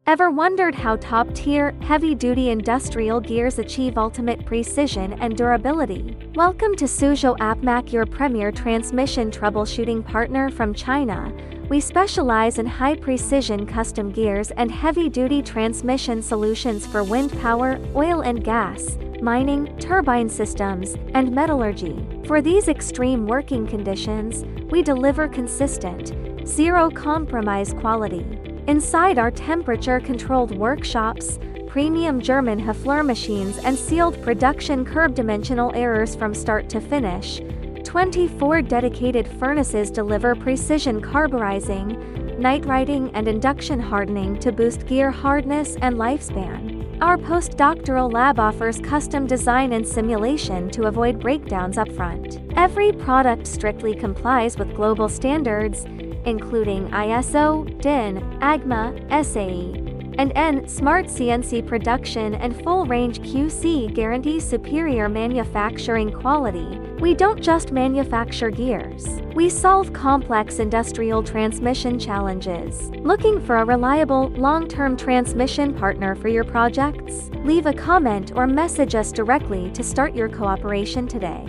Ever wondered how top-tier, heavy-duty industrial gears achieve ultimate precision and durability? Welcome to Suzhou APMC, your premier transmission troubleshooting partner from China. We specialize in high-precision custom gears and heavy-duty transmission solutions for wind power, oil and gas, mining, turbine systems, and metallurgy. For these extreme working conditions, we deliver consistent, zero-compromise quality. Inside our temperature-controlled workshops, premium German HÖFLER machines and sealed production curb dimensional errors from start to finish, 24 dedicated furnaces deliver precision carburizing, nitriding and induction hardening to boost gear hardness and lifespan. Our postdoctoral lab offers custom design and simulation to avoid breakdowns upfront. Every product strictly complies with global standards, including ISO, DIN, AGMA, SAE, and N. Smart CNC production and full-range QC guarantee superior manufacturing quality. We don't just manufacture gears. We solve complex industrial transmission challenges. Looking for a reliable, long-term transmission partner for your projects? Leave a comment or message us directly to start your cooperation today.